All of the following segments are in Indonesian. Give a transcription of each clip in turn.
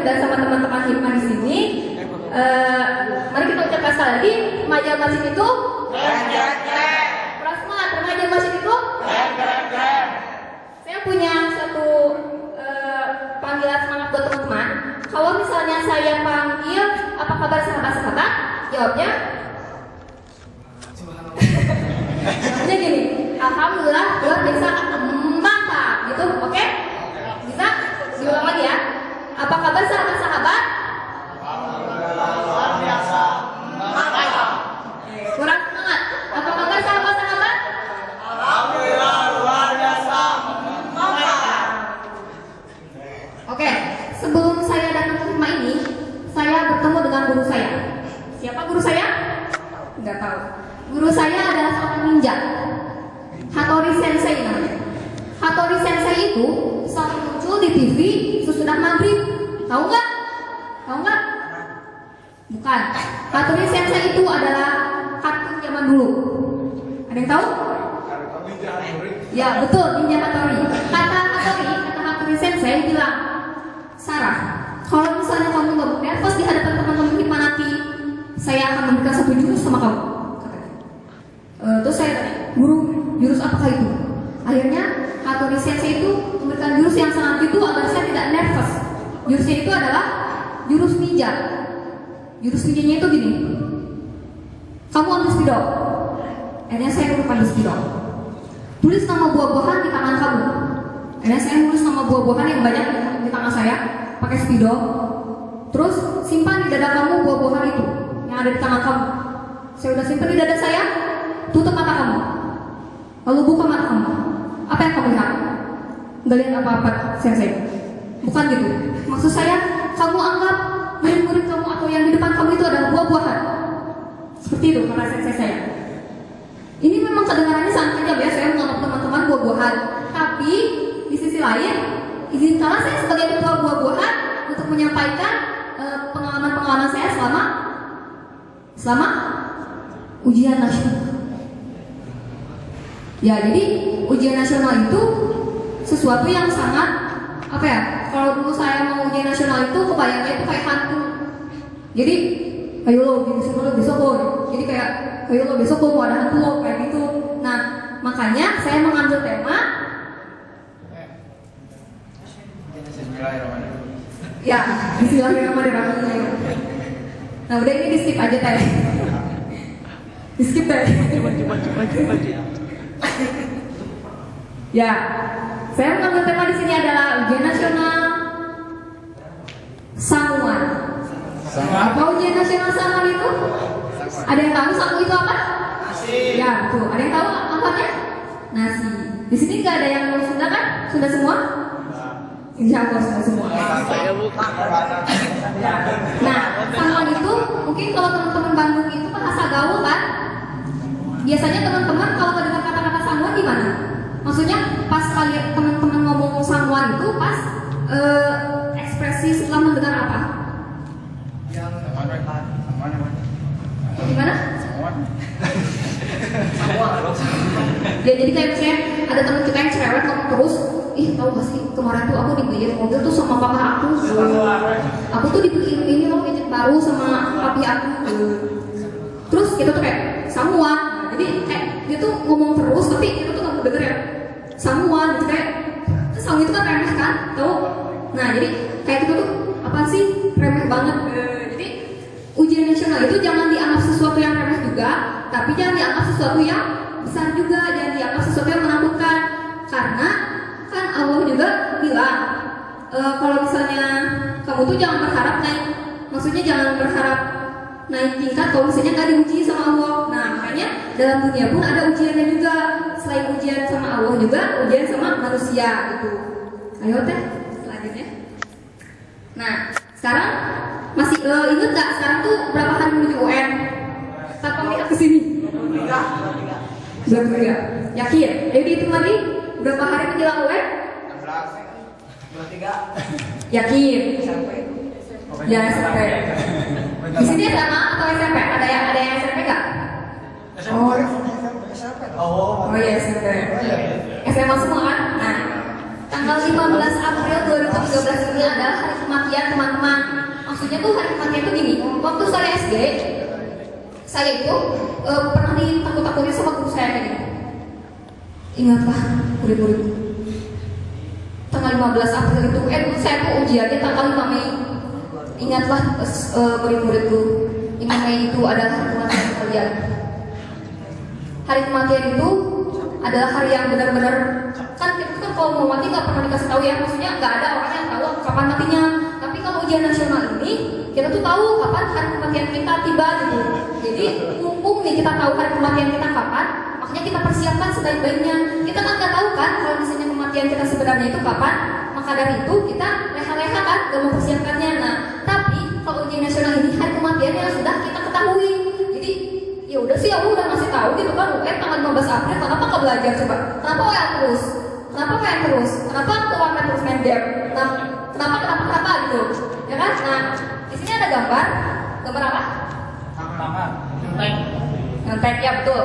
dan sama teman-teman hikmah di sini. Mari kita ucapkan sekali lagi, remaja masjid itu keras semangat, remaja masjid itu saya punya satu panggilan semangat buat teman-teman. Kalau misalnya saya panggil, apa kabar sahabat-sahabat? Jawabnya jawabnya gini, alhamdulillah, luar biasa, mantap gitu, oke? Bisa? Diulang lagi ya. Apa kabar sahabat-sahabat? Luar biasa. Mantap. Kurang semangat. Apa kabar sahabat-sahabat? Alhamdulillah luar biasa. Mantap. Oke, sebelum saya datang ke rumah ini, saya bertemu dengan guru saya. Siapa guru saya? Nggak tahu. Guru saya adalah seorang ninja. Hattori Sensei namanya. Hattori Sensei itu selalu muncul di TV sesudah maghrib. Tahu nggak? Tahu nggak? Bukan. Hattori Sensei itu adalah kartun zaman dulu. Ada yang tahu? Ya betul, Ninja Hattori. Kata Hattori Sensei bilang, Sarah, kalau misalnya kamu nggak nervous di hadapan teman-teman hikmah nanti, saya akan memberikan satu jurus sama kamu. Terus saya tanya, guru, jurus apakah itu? Akhirnya Hattori Sensei itu memberikan jurus yang sangat itu agar saya tidak nervous. Jurusnya itu adalah jurus ninja. Jurus ninjanya itu gini, kamu ambil spidol. Akhirnya saya ambil spidol. Tulis nama buah-buahan di tangan kamu. Akhirnya saya nulis nama buah-buahan yang banyak di tangan saya pakai spidol. Terus simpan di dada kamu buah-buahan itu yang ada di tangan kamu. Saya udah simpan di dada saya. Tutup mata kamu. Lalu buka mata kamu. Apa yang kamu lihat? Nggak lihat apa-apa, Sensei. Bukan gitu. Maksud saya, kamu anggap murid-murid kamu atau yang di depan kamu itu adalah buah-buahan. Seperti itu kata Sensei saya. Ini memang kedengarannya sangat kejam ya, saya menganggap teman-teman buah-buahan. Tapi di sisi lain, izinkanlah saya sebagai ketua buah-buahan untuk menyampaikan pengalaman-pengalaman saya selama ujian nasional. Ya, jadi ujian nasional itu sesuatu yang sangat apa ya? Kalau dulu saya mau ujian nasional itu kebayangnya itu kayak hantu. Jadi, ayo lo besok lo. Jadi kayak ayo lo besok lo mau ada hantu lo kayak gitu. Nah, makanya saya mengambil tema. Ya, Bismillahirrahmanirrahim. Nah, udah ini di skip aja teh. Di skip teh. Ya, saya mengambil tema di sini adalah ujian nasional Samuan. Apa ujian nasional Samuan itu? Ada yang tahu samu itu apa? Nasi. Ya, betul. Ada yang tahu apanya? Nasi. Di sini nggak ada yang mau Sunda kan? Sudah semua? Insya Allah sudah semua. Nah, Samuan itu mungkin kalau teman-teman Bandung itu bahasa gaul kan? Biasanya teman-teman kalau mendengar kata-kata Samuan di mana? Maksudnya pas kalian teman-teman ngomong Samuan itu pas ekspresi setelah mendengar apa? Gimana? Ya jadi kayak misalnya ada teman kita yang cerewet ngomong terus, ih tahu gak sih kemarin tuh aku dibeliin mobil tuh sama papa aku. Aku tuh dibeliin ini loh gadget baru sama papi aku. Terus kita tuh kayak Samuan. Jadi kayak dia tuh ngomong terus tapi kita tuh gak mau denger ya Samuan gitu kayak Samuan itu kan remeh kan, tahu? Nah jadi kayak kita tuh apa sih remeh banget. Jadi ujian nasional itu jangan dianggap sesuatu yang remeh juga, tapi jangan dianggap sesuatu yang besar juga, jangan dianggap sesuatu yang menakutkan. Karena kan Allah juga bilang kalau misalnya kamu tuh jangan berharap naik, maksudnya jangan berharap naik tingkat kalau misalnya nggak diuji sama Allah. Nah makanya dalam dunia pun ada ujiannya juga, selain ujian sama Allah juga ujian sama manusia gitu. Ayo teh selanjutnya. Nah sekarang masih inget nggak sekarang tuh berapa hari menuju UN? Tanpa lihat kesini. Belum juga. Yakin? Ayo dihitung lagi. Berapa hari menjelang UN? 23. Yakin? Ya SMP. Di sini SMA atau SMP? Ada yang SMP nggak? Oh iya SMP. SMA semua kan? Nah, tanggal 15 April 2013 ini adalah hari kematian teman-teman. maksudnya tuh hari kematian tuh gini. Waktu saya SD, saya itu pernah ditakut-takutin sama guru saya kayak gini. Ingatlah murid-murid, tanggal 15 April itu, saya tuh ujiannya tanggal 5 Mei. Ingatlah murid-muridku, 5 Mei itu adalah hari kematian kalian. Hari kematian itu adalah hari yang benar-benar, kan kita kan kalau mau mati nggak pernah dikasih tahu ya, maksudnya nggak ada orang yang tahu kapan matinya. Tapi kalau ujian nasional ini kita tuh tahu kapan hari kematian kita tiba gitu. Jadi mumpung nih kita tahu hari kematian kita kapan, makanya kita persiapkan sebaik-baiknya. Kita kan nggak tahu kan kalau misalnya kematian kita sebenarnya itu kapan, maka dari itu kita leha-leha kan gak mempersiapkannya. Nah, tapi kalau ujian nasional ini hari kematiannya sudah kita ketahui. Jadi ya udah sih, aku udah ngasih tahu gitu kan, tanggal 15 April, kenapa kau belajar coba? Kenapa WA terus? Kenapa main terus? Kenapa kau main terus main game? Nah, kenapa gitu? Ya kan? Nah, di sini ada gambar apa? Nyontek, ya betul.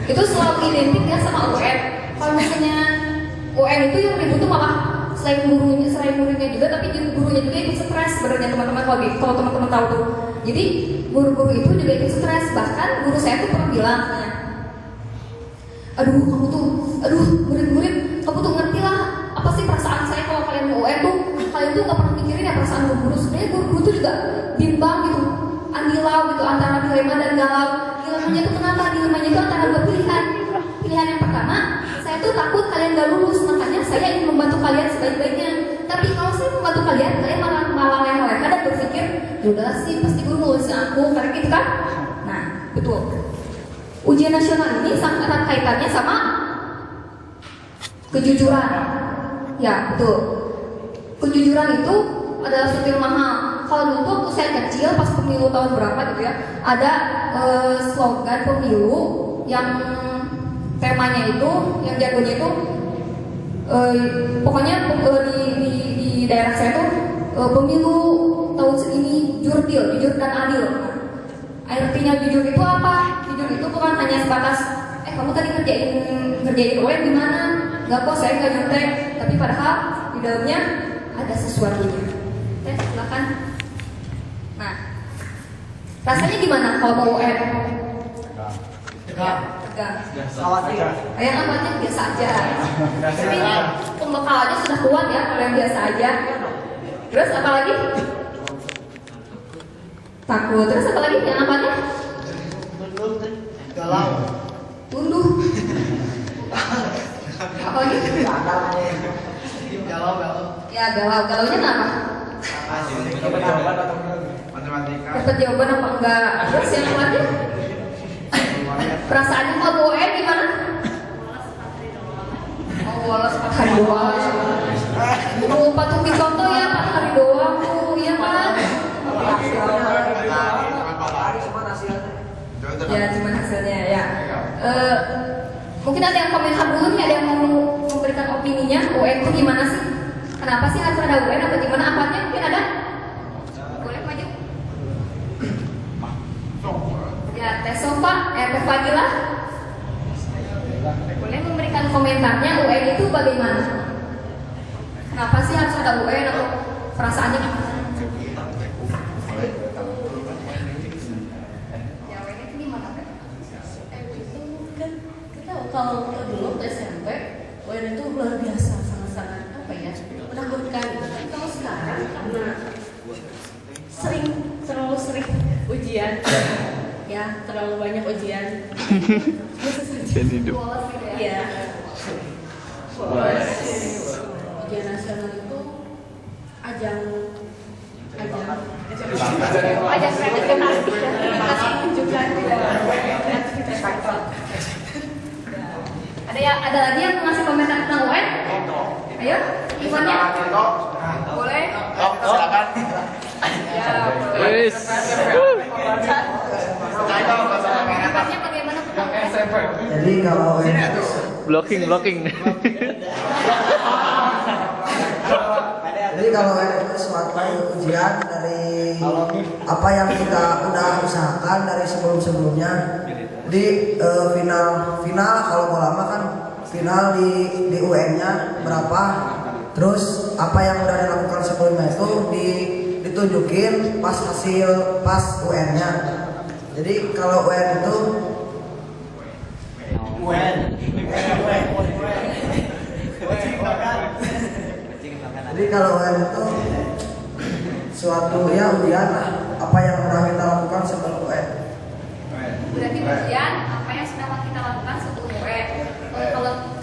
Itu selalu identik ya sama UN. Kalau misalnya UN itu yang ribut tuh malah selain muridnya juga, tapi gurunya juga ikut stres sebenarnya teman-teman. Kalau teman-teman tahu tuh, jadi guru-guru itu juga ikut stres. Bahkan guru saya tuh pernah bilang, aduh murid-murid, kamu tuh ngerti lah apa sih perasaan saya kalau kalian mau UN tuh, kalian tuh nggak pernah mikirin ya perasaan guru-guru. Sebenarnya guru-guru tuh juga bimbang gitu, andilau gitu antara dilema dan galau. Dilemanya itu kenapa? Dilemanya itu antara dua pilihan. Pilihan yang pertama, saya tuh takut kalian gak lulus, makanya saya ingin membantu kalian sebaik-baiknya. Tapi kalau saya membantu kalian malah leha-leha dan berpikir, yaudah sih pasti guru ngurusin aku, karena gitu kan? Nah, betul. Ujian nasional ini sangat erat kaitannya sama kejujuran. Ya, betul. Kejujuran itu adalah sesuatu yang mahal. Kalau dulu waktu saya kecil, pas pemilu tahun berapa gitu ya, ada slogan pemilu yang temanya itu, yang jargonnya itu, pokoknya di daerah saya tuh pemilu tahun segini jujur dan adil. Artinya jujur itu apa? Jujur itu bukan hanya sebatas kamu tadi ngerjain UN gimana? Gak kok, saya nggak nyontek, tapi padahal di dalamnya ada sesuatunya. Silakan. Nah, rasanya gimana kalau mau UN? Tegang. Khawatir. Yang namanya biasa aja. Tapi ini pembekalannya sudah kuat ya kalau yang biasa aja. Terus apa lagi? Takut. Terus apa lagi? Yang namanya? Galau. Tunduh. Apa lagi? Galau. Ya galau. Galaunya kenapa? Matematika. Dapat jawaban apa enggak? Terus yang lagi? Perasaannya kalau UN gimana? Oh, woles 4 hari doang. Patut dicontoh ya, 4 hari doang tuh, iya kan? Ya, cuma hasilnya ya. Mungkin ada yang komentar dulu nih, ada yang mau memberikan opininya, UN itu gimana sih? Kenapa sih harus ada UN atau gimana? Apanya mungkin ada? Boleh maju? Ya, Teh Sofa, Teh Fadila, boleh memberikan komentarnya UN itu bagaimana? Kenapa sih harus ada UN atau perasaannya gimana? Ya, UN itu gimana kan? Kan kita kalau dulu SMP, UN itu luar biasa, sangat-sangat apa ya, menakutkan. Tapi kalau sekarang karena terlalu sering ujian, ya terlalu banyak ujian. Dan hidup. Iya. Ujian nasional itu ajang presentasi tunjukkan Ada lagi yang ngasih komentar tentang UN? Ayo, Ivannya. Boleh? Silakan. Ya, Wes. pendapatnya bagaimana tentang UN? Jadi kalau Blocking. jadi kalau itu suatu ujian dari apa yang kita udah usahakan dari sebelumnya di final kalau mau lama kan final di UN-nya berapa, terus apa yang udah dilakukan sebelumnya itu ditunjukin pas UN-nya. Jadi kalau UN itu jadi kalau UN itu suatu ya ujian lah apa yang sudah kita lakukan sebelum UN. Berarti ujian apa yang sudah kita lakukan sebelum UN.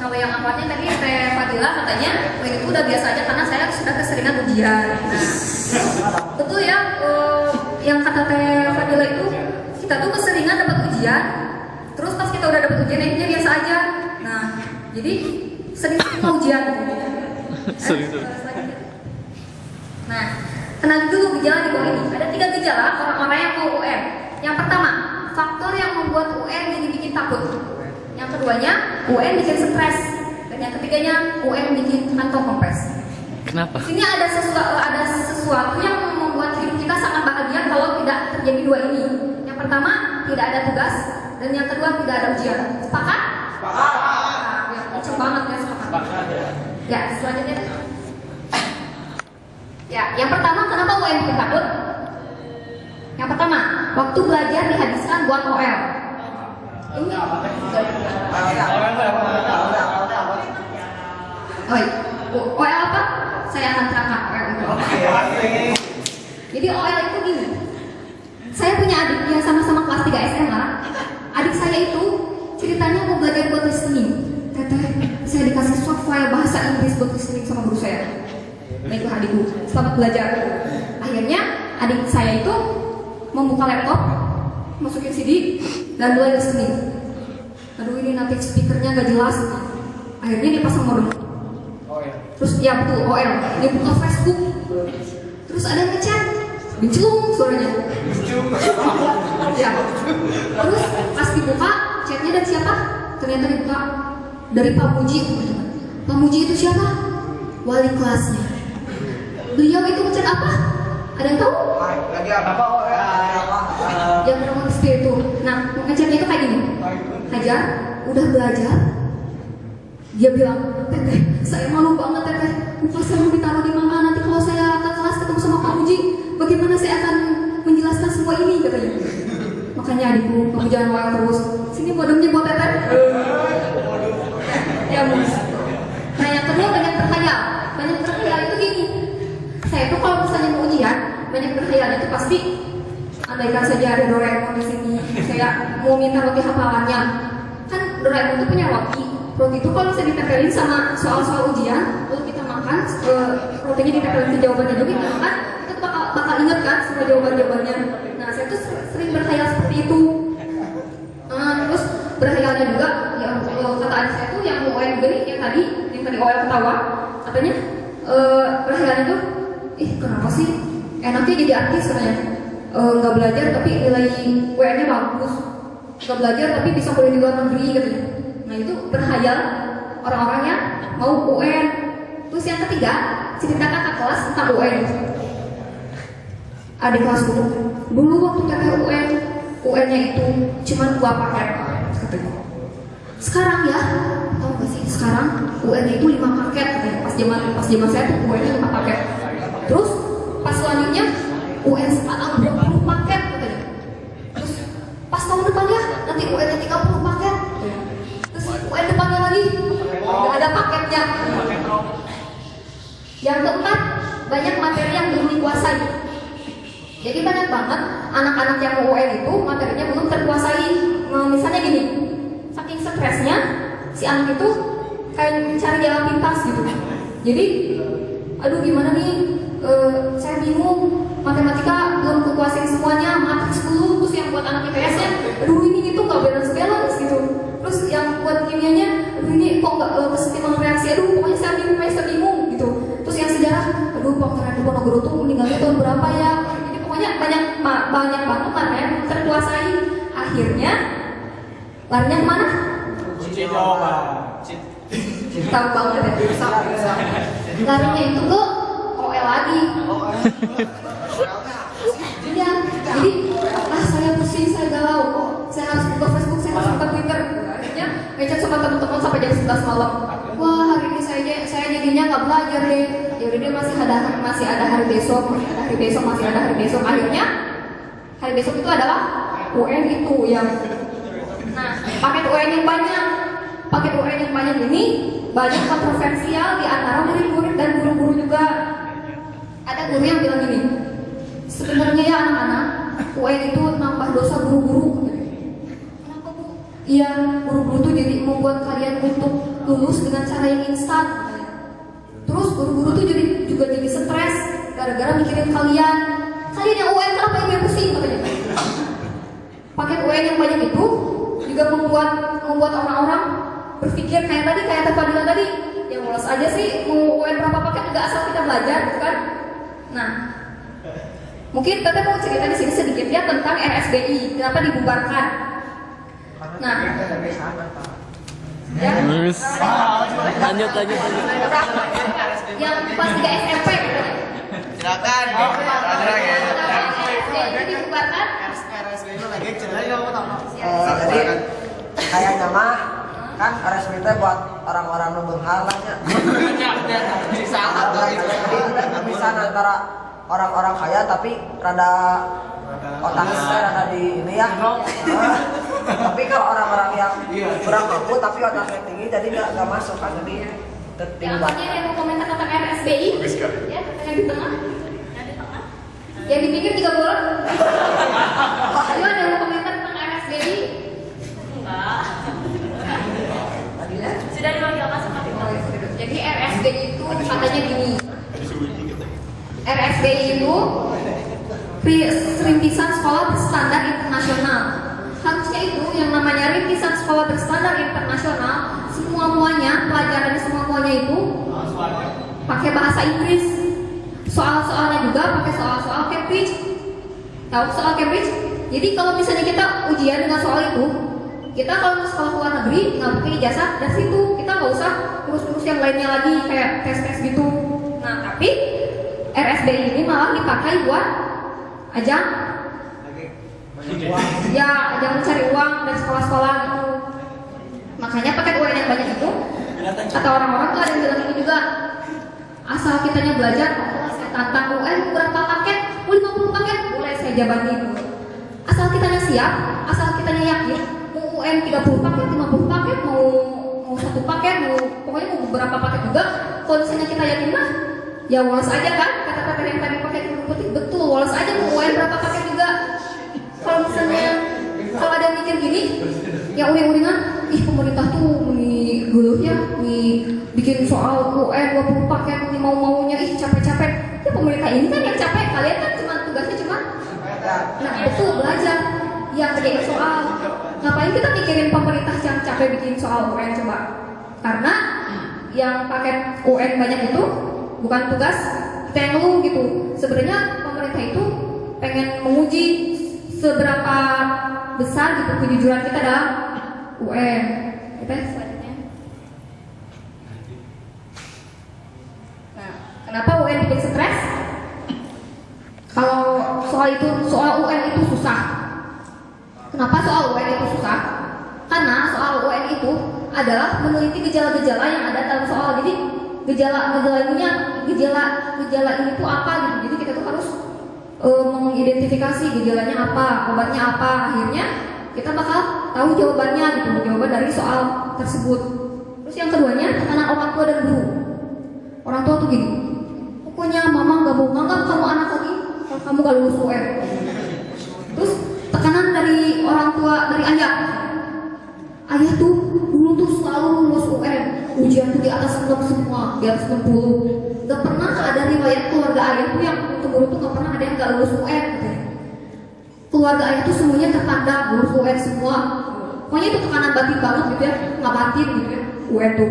Kalau yang awalnya tadi Teh Fadila katanya UN itu udah biasa aja karena saya sudah keseringan ujian. Nah, betul ya, yang kata Teh Fadila itu kita tuh keseringan dapat ujian, terus pas kita udah dapat ujian akhirnya biasa aja. Nah, jadi sering ujian. Sering. Nah, kenali dulu gejala di bawah ini. Ada 3 gejala orang-orang yang mau UN. Yang pertama, faktor yang membuat UN jadi bikin takut. Yang keduanya, UN bikin stres. Dan yang ketiganya, UN bikin kantong kempes. Kenapa? Di sini ada sesuatu yang membuat hidup kita sangat bahagia kalau tidak terjadi 2 ini. Yang pertama, tidak ada tugas, dan yang kedua tidak ada ujian. Sepakat? Sepakat. Nah, ya, kenceng banget ya sepakat. Ya, selanjutnya. Ya, yang pertama kenapa UN bikin takut? Yang pertama, waktu belajar dihabiskan buat OL. Ini OL apa? Saya akan terangkan OL itu. Jadi OL itu gini. Saya punya adik yang sama-sama kelas 3 SMA. Adik saya itu ceritanya mau belajar buat listening. Teteh, saya dikasih software bahasa Inggris buat listening sama guru saya. Nah itu adikku, selamat belajar. Akhirnya adik saya itu membuka laptop, masukin CD, dan mulai listening. Aduh ini native speakernya gak jelas. Akhirnya dia pasang mode. Terus ya betul OL, dia buka Facebook. Terus ada ngechat, bincung suaranya. Ya. Terus pas dibuka chatnya dari siapa? Ternyata dibuka dari Pak Muji. Pak Muji itu siapa? Wali kelasnya. Beliau itu ngechat apa? Ada yang tahu? Lagi apa? Yang bernama itu. Nah, ngechatnya itu kayak gini. Hajar, udah belajar? Dia bilang, Teteh, saya malu banget Teteh. Muka saya mau ditaruh di mana? Nanti kalau saya ke kelas ketemu sama Pak Muji, bagaimana saya akan menjelaskan semua ini? Katanya. Makanya adikku, kamu jangan WA terus. Sini modemnya buat Teteh. Ya, Mus. Nah, yang kedua banyak berkhayal. Banyak berkhayal itu gini. Saya tuh kalau misalnya mau ujian, banyak berkhayal itu pasti andaikan saja ada Doraemon di sini, saya mau minta roti hafalannya. Kan Doraemon itu punya roti. Roti itu kalau bisa ditempelin sama soal-soal ujian, lalu kita makan, rotinya ditempelin ke jawabannya juga, kita makan, kita bakal inget kan semua jawaban-jawabannya. Nah, saya tuh sering berkhayal seperti itu. Terus berkhayalnya juga, ya kata adik saya tuh yang OL juga nih, yang tadi OL ketawa, katanya berkhayalnya tuh, kenapa sih enaknya jadi artis katanya. Nggak belajar tapi nilai UN-nya bagus, nggak belajar tapi bisa kuliah di luar negeri katanya. Nah itu berkhayal orang-orang yang mau UN. Terus yang ketiga, cerita kakak kelas tentang UN. Adik kelas dulu waktu teteh UN-nya itu cuma 2 paket katanya. Sekarang ya, tahu nggak sih sekarang UN-nya itu 5 paket katanya. Pas zaman saya tuh UN-nya 5 paket. Terus pas selanjutnya UN sekarang 20 paket katanya. Terus pas tahun depannya nanti UN-nya 30 paket. Terus UN depannya lagi nggak ada paketnya. Yang keempat, banyak materi yang belum dikuasai. Jadi banyak banget anak-anak yang mau UN itu materinya belum terkuasai. Misalnya gini, saking stresnya si anak itu kayak mencari jalan pintas gitu. Jadi, aduh gimana nih? Saya bingung, matematika belum kukuasain semuanya, matriks dulu, terus yang buat anak IPS-nya, aduh ini gitu nggak balance gitu. Terus yang buat kimianya, aduh ini kok nggak kesetimbangan reaksi, aduh pokoknya saya bingung gitu. Terus yang sejarah, aduh Pangeran Diponegoro tuh meninggalnya tahun berapa ya? Jadi pokoknya banyak banget materi yang belum terkuasai. Akhirnya larinya kemana? Tahu banget ya. Larinya itu ke OL lagi. Iya, jadi saya pusing, saya galau, saya harus buka Facebook, saya harus buka Twitter. Akhirnya ngechat sama teman-teman sampai jam 11 malam. Wah hari ini saya jadinya nggak belajar deh. Ya Jadi dia masih ada hari besok, masih ada hari besok. Akhirnya hari besok itu adalah UN itu yang. Nah, paket UN yang banyak ini banyak kontroversial di antara dari murid dan guru-guru juga. Ada guru yang bilang gini, sebenarnya ya anak-anak, UN itu nambah dosa guru-guru. Kenapa bu? Iya, guru-guru tuh jadi membuat kalian untuk lulus dengan cara yang instan. Terus guru-guru tuh juga jadi stres gara-gara mikirin kalian yang UN kenapa yang pusing katanya. Paket UN yang banyak itu juga membuat orang-orang berpikir kayak Teh Fadila tadi, ya malas aja sih mau UN berapa paket juga asal kita belajar, bukan? Nah, mungkin Teteh mau cerita di sini sedikit ya tentang RSBI, kenapa dibubarkan. Nah, ya. Lanjut. Yang pas 3 SMP. Silakan. RSBI itu dibubarkan. Jadi kayaknya mah kan RSBI itu buat orang-orang nubung halanya. Bisa antara orang-orang kaya tapi rada otaknya rada di ini ya. Tapi kalau orang-orang yang kurang mampu tapi otaknya tinggi jadi nggak masuk kan, jadi Yang banyak yang mau komentar tentang RSBI, ya yang di tengah, yang di pinggir juga boleh. Ayo ada yang mau komentar tentang RSBI? Enggak. Fadila? Sudah diwakilkan sama Tito. Jadi RSBI itu katanya gini. RSBI itu rintisan sekolah berstandar internasional. Harusnya itu yang namanya rintisan sekolah berstandar internasional, semuanya pelajarannya semuanya itu pakai bahasa Inggris. Soal-soalnya juga pakai soal-soal Cambridge. Tahu soal Cambridge? Jadi kalau misalnya kita ujian dengan soal itu, kita kalau mau sekolah luar negeri nggak pakai ijazah dari situ, kita nggak usah urus-urus yang lainnya lagi kayak tes-tes gitu. Nah tapi RSBI ini malah dipakai buat ajang mencari uang dari sekolah-sekolah gitu. Makanya paket UN yang banyak itu kata orang-orang tuh ada yang bilang ini juga, asal kitanya belajar, saya tantang UN berapa paket, mau 50 paket boleh saya jabani dulu. Asal kitanya siap, asal kitanya yakin, mau UN 30 paket, 50 paket, mau 1 paket, pokoknya mau beberapa paket juga. Kalau misalnya kita yakin mah ya woles aja kan, kata-kata yang tadi pakai putih betul, woles aja mau UN berapa paket juga. Kalau misalnya ada yang mikir gini, yang uring-uringan, ih pemerintah tuh geluh ya, bikin soal UN 20 paket, mau-maunya, ih capek-capek. Ya pemerintah ini kan yang capek, kalian kan tugasnya cuma betul belajar, yang kerjain soal. Ngapain kita mikirin pemerintah yang capek bikin soal UN coba? Karena yang paket UN banyak itu bukan tugas kita yang ngeluh gitu. Sebenarnya pemerintah itu pengen menguji seberapa besar gitu kejujuran kita dalam UN. Kita selanjutnya. Nah, kenapa UN bikin stres? Kalau soal UN itu susah. Kenapa soal UN itu susah? Karena soal UN itu adalah meneliti gejala-gejala yang ada dalam soal. Jadi gejala ini tuh apa gitu. Jadi kita tuh harus mengidentifikasi gejalanya apa, obatnya apa. Akhirnya kita bakal tahu jawabannya gitu, jawaban dari soal tersebut. Terus yang keduanya tekanan orang tua dan guru. Orang tua tuh gini, pokoknya mama nggak mau nganggap kamu anak lagi kalau kamu gak lulus UN. Terus tekanan dari orang tua, dari ayah tuh dulu tuh selalu lulus UN, ujian tuh di atas 6 semua, di atas 60. Gak pernah ada riwayat keluarga ayah tuh yang guru tuh gak pernah ada yang gak lulus UN gitu. Keluarga ayah tuh semuanya tertanda lulus UN semua. Pokoknya itu tekanan batin banget gitu ya, nggak batin gitu ya UN tuh.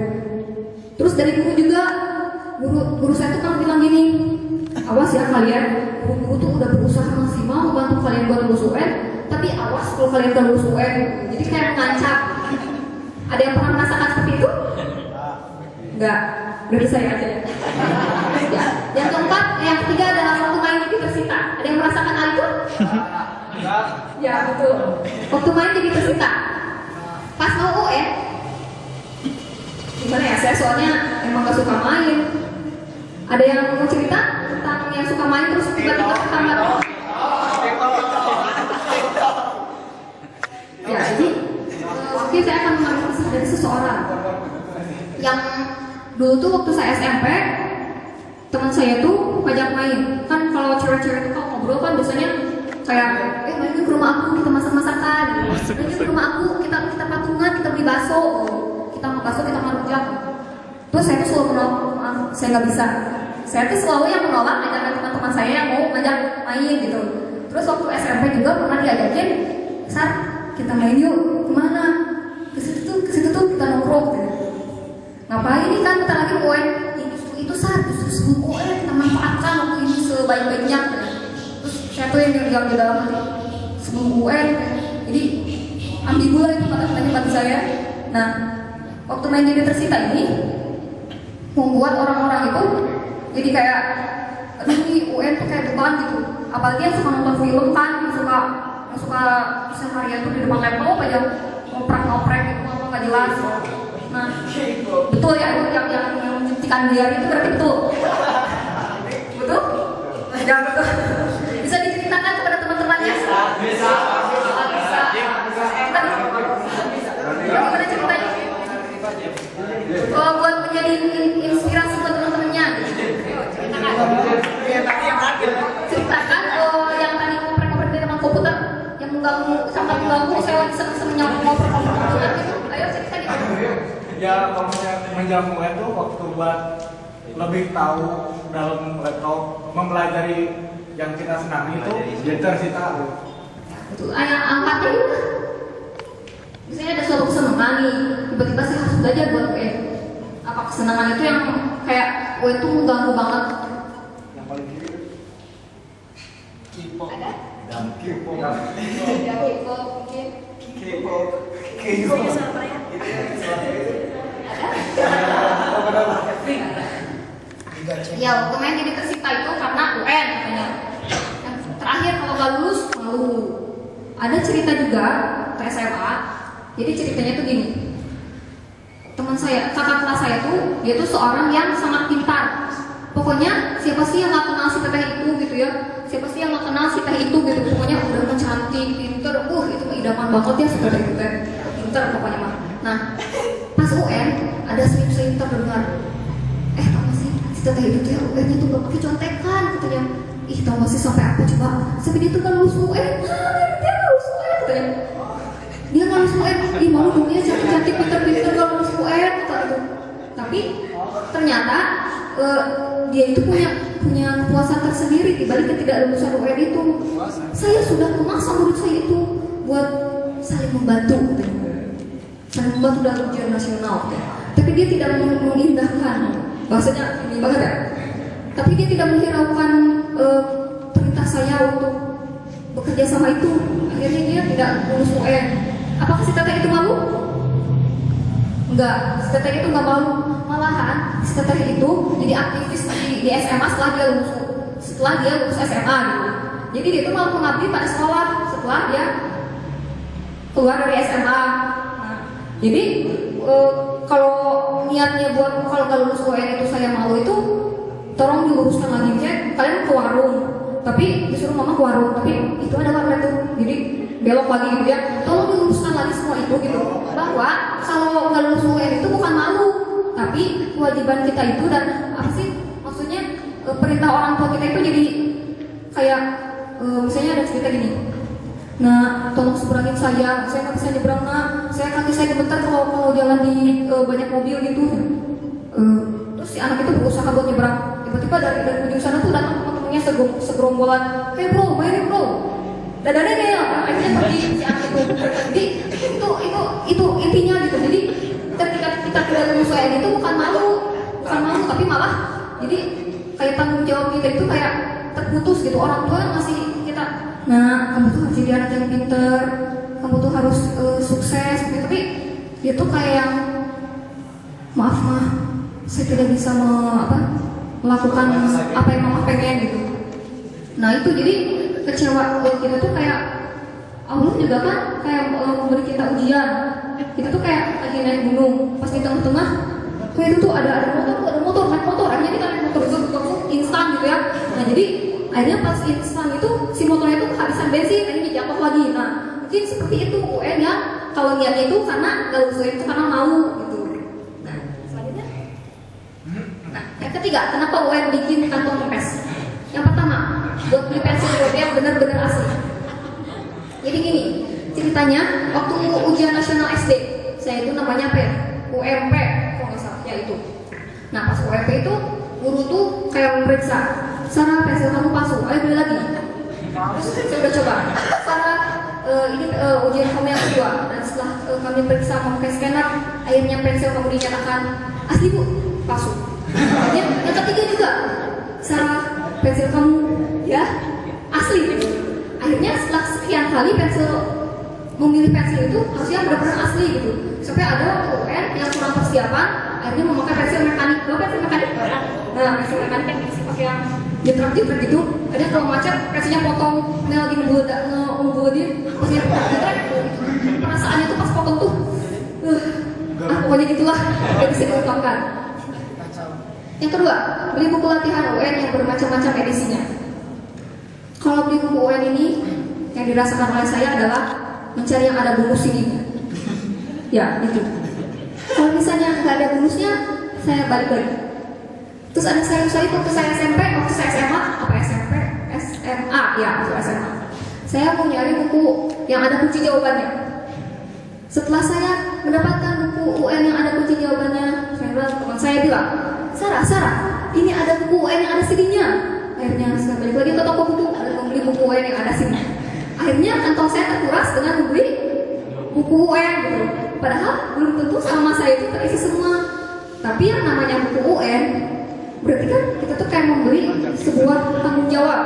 Terus dari guru juga, guru saya tuh kan bilang gini, awas ya kalian, guru tuh udah berusaha maksimal membantu kalian buat lulus UN, tapi awas kalau kalian gak lulus UN. Jadi kayak mengancam. Ada yang pernah merasakan seperti itu? Enggak, dari saya aja ya. Yang keempat, yang ketiga adalah waktu main di Persita. Ada yang merasakan hal itu? Ya betul. Waktu main di Persita, pas mau UN, gimana ya? Saya soalnya emang gak suka main. Ada yang mau cerita tentang yang suka main terus tiba-tiba ke kamar? Ya, jadi mungkin saya akan mengambil kisah dari seseorang yang dulu tuh waktu saya SMP, teman saya tuh ngajak main. Kan kalau cewek-cewek itu kalau ngobrol kan biasanya kayak main ke rumah aku, kita masak-masakan. Main ke rumah aku, kita patungan, kita beli bakso. Kita mau bakso, kita mau rujak. Terus saya tuh selalu menolak, maaf, saya nggak bisa. Saya tuh selalu yang menolak ngajakin teman-teman saya yang mau ngajak main gitu. Terus waktu SMP juga pernah diajakin, Sar, kita main yuk, kemana? Ke situ tuh kita nongkrong. Gitu. Ngapain ini kan kita lagi UN? Itu Sar, justru UN kita manfaatkan waktu ini sebaik-baiknya. Terus saya tuh yang di dalam hati, sebelum UN. Jadi ambigu lah itu kata-katanya bagi saya. Nah, waktu main di Tersita ini membuat orang-orang itu jadi kayak ini UN tuh kayak beban gitu. Apalagi yang suka nonton film kan, yang suka seharian tuh di depan laptop aja ngoprek gitu apa nggak jelas. Nah, betul ya itu yang menyuntikkan dia itu berarti betul. Betul? Ya betul. Bisa diceritakan kepada teman-temannya? Bisa. Gimana ceritanya? Buat menjadi inspirasi buat teman-temannya. Ceritakan yang tadi ngoprek-ngoprek di depan komputer yang mengganggu saya lagi seneng-seneng ngoprek-ngoprek gitu. Ayo cerita gitu. Ya menjelang UN tuh waktu buat lebih tahu dalam laptop mempelajari yang kita senangi itu Tersita. Betul. Angkatnya juga. Misalnya ada suatu kesenangan nih, tiba-tiba saya harus belajar buat UN. Apa kesenangan itu yang kayak UN tuh mengganggu banget? Yang paling kiri K-pop. Ada? K-pop. Ya, K-pop mungkin. K-pop. Ya, waktu main jadi Tersita itu karena UN katanya. Yang terakhir kalau nggak lulus malu. Ada cerita juga ke SMA. Jadi ceritanya tuh gini. Teman saya, kakak kelas saya tuh, dia tuh seorang yang sangat pintar. Pokoknya siapa sih yang nggak kenal si teteh itu gitu ya? Siapa sih yang nggak kenal si teh itu gitu? Pokoknya udah cantik, pintar, itu idaman banget ya si teteh itu teh. Pintar pokoknya mah. Nah, pas UN ada selip-selip terdengar. Tau gak sih si teteh itu ya UN-nya tuh gak pakai contekan katanya. Tau gak sih sampai apa coba? Sampai dia tuh kan lulus UN. Dia lulus UN katanya. Dia nggak lulus UN, malu dong dia cantik-cantik, pintar-pintar nggak lulus UN kata itu. Tapi ternyata dia itu punya kepuasan tersendiri dibalik ketidaklulusan UN itu. Saya sudah memaksa murid saya itu buat saling membantu, saling membantu dalam ujian nasional. Tapi dia tidak mengindahkan, bahasanya ini banget ya. Tapi dia tidak menghiraukan perintah saya untuk bekerja sama itu. Akhirnya dia tidak lulus UN. Apakah si teteh itu malu? Enggak, si teteh itu enggak malu. Malahan si teteh itu jadi aktivis di SMA setelah dia lulus SMA gitu. Jadi dia itu malah mengabdi pada sekolah setelah dia keluar dari SMA. Nah, jadi kalau niatnya buat kalau nggak lulus UN itu saya malu itu, tolong diluruskan lagi. Misalnya kalian ke warung, tapi disuruh mama ke warung, tapi itu ada warna tuh, jadi belok lagi gitu ya. Tolong diluruskan lagi semua itu gitu. Bahwa kalau nggak lulus UN itu bukan malu, tapi kewajiban kita itu dan apa sih maksudnya perintah orang tua kita itu jadi kayak misalnya ada cerita gini. Nah, tolong seberangin saya nggak bisa nyebrang nak, kaki saya gemetar kalau jalan di banyak mobil gitu. Terus si anak itu berusaha buat nyebrang, tiba-tiba dari ujung sana tuh datang teman-temannya segerombolan, hey bro, mainin bro, dadanya ya, akhirnya pergi si anak itu. Jadi itu intinya gitu. Jadi ketika kita tidak lulus UN itu bukan malu, tapi malah jadi kayak tanggung jawab kita itu kayak terputus gitu. Orang tua ngasih kita, nah kamu tuh harus jadi anak yang pinter, kamu tuh harus sukses gitu. Tapi dia tuh kayak yang maaf mah, saya tidak bisa melakukan apa yang mama pengen gitu. Nah itu jadi kecewa kita tuh kayak Allah juga kan kayak memberi kita ujian. Kita tuh kayak lagi naik gunung, pas di tengah-tengah kayak itu tuh ada motor akhirnya kita naik motor itu instan gitu ya. Nah jadi akhirnya pas instan itu si motornya itu kehabisan bensin, akhirnya jatuh lagi. Nah mungkin seperti itu UN ya, kalau niatnya itu karena gak usul itu karena mau gitu. Nah selanjutnya, nah yang ketiga, kenapa UN bikin kantong kempes? Yang pertama, buat beli pensil board yang benar-benar asli. Jadi gini ceritanya, waktu ujian nasional SD, saya itu namanya apa ya? UMP, kalau nggak salah, ya itu. Nah pas UMP itu guru tuh kayak memeriksa, Sarah pensil kamu palsu, ayo beli lagi. Terus saya udah coba, Sarah ini ujian kamu yang kedua, dan setelah kami periksa memakai scanner, akhirnya pensil kamu dinyatakan asli bu, palsu. Yang ketiga juga, Sarah pensil kamu ya asli. Akhirnya setelah sekian kali memilih pensil itu harusnya benar-benar asli gitu. Sampai ada UN yang kurang persiapan, akhirnya memakai pensil mekanik. Tahu pensil mekanik? Nah, pensil mekanik yang diisi pakai yang jetrak-jetrak gitu. Ada kalau macet, pensilnya potong, ini lagi ngebulodin, pensilnya jetrak. Perasaannya tuh pas potong tuh, pokoknya gitulah, gak bisa diungkapkan. Yang kedua, beli buku latihan UN yang bermacam-macam edisinya. Kalau beli buku UN ini, yang dirasakan oleh saya adalah mencari yang ada bonus ini. Ya, itu. Kalau misalnya nggak ada bonusnya, saya balik lagi. Terus ada saya waktu saya SMP, waktu saya SMA, apa SMP? SMA, ya, waktu SMA. Saya mau nyari buku yang ada kunci jawabannya. Setelah saya mendapatkan buku UN yang ada kunci jawabannya, teman saya bilang, Sarah, ini ada buku UN yang ada CD-nya. Akhirnya saya balik lagi ke toko buku, ada membeli buku UN yang ada CD. Akhirnya kantong saya terkuras dengan membeli buku UN gitu. Padahal belum tentu sama saya itu terisi semua. Tapi yang namanya buku UN, berarti kan kita tuh kayak membeli sebuah tanggung jawab.